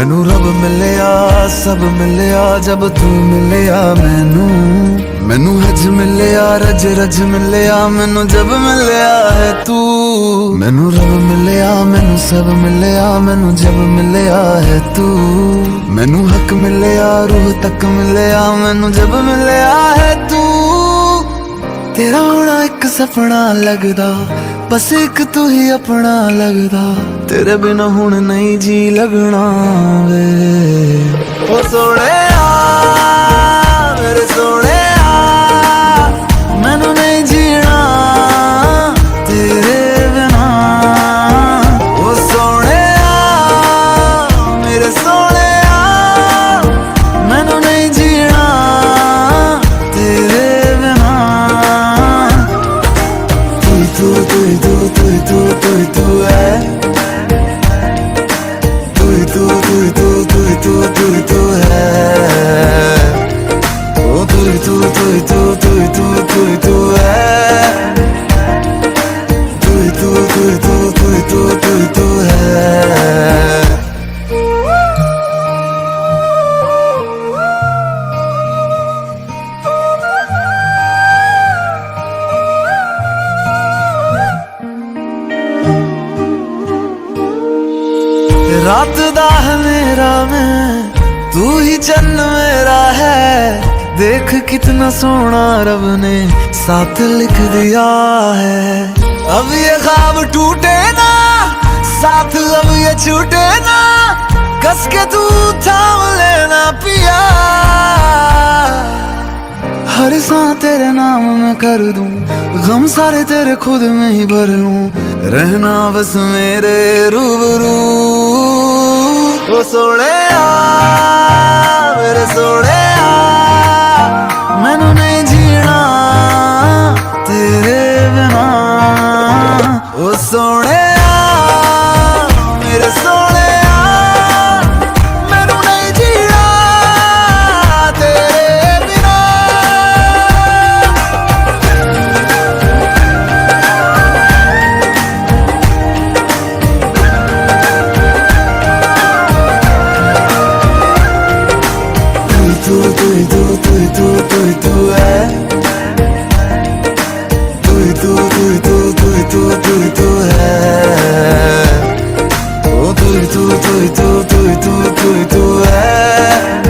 मैनू रब मिलिया सब मिलिया जब तू मिलिया मैनू हज मिलिया रज रज मिलिया मैनू जब मिलिया है तू। मैनू रब मिलिया मैनू सब मिलिया मैनू जब मिलिया है तू। मैनू हक मिलिया रूह तक मिलिया मैनू जब मिलिया है तू। तेरा होना एक सपना लगदा बस एक तू ही अपना लगदा। तेरे बिना हुण नहीं जी लगना वे ओ सोहणिया मेरे सोहणिया मैनू नहीं जीना तेरे बिना। ओ सोहणिया मेरे सोहणिया मैनू नहीं जीना तेरे बिना। तू तू तू तू तू तू तू है तू है ओ तू है तू है। रात दा मेरा मैं तू ही चन्न मेरा है। देख कितना सोना रब ने साथ लिख दिया है। अब ये ख्वाब टूटे ना साथ अब ये छूटे ना। कस के तू थाम लेना पिया हर सांस तेरे नाम में कर दूं। गम सारे तेरे खुद में ही भर लूं। रहना बस मेरे रूबरू ओ सोहणिया मेरे सोहणिया मैनू नहीं जीना तेरे बिना। ओ सोहणिया मेरे सोहणिया मैनू नहीं जीना तेरे बिना। तू है तू है ओ तू है।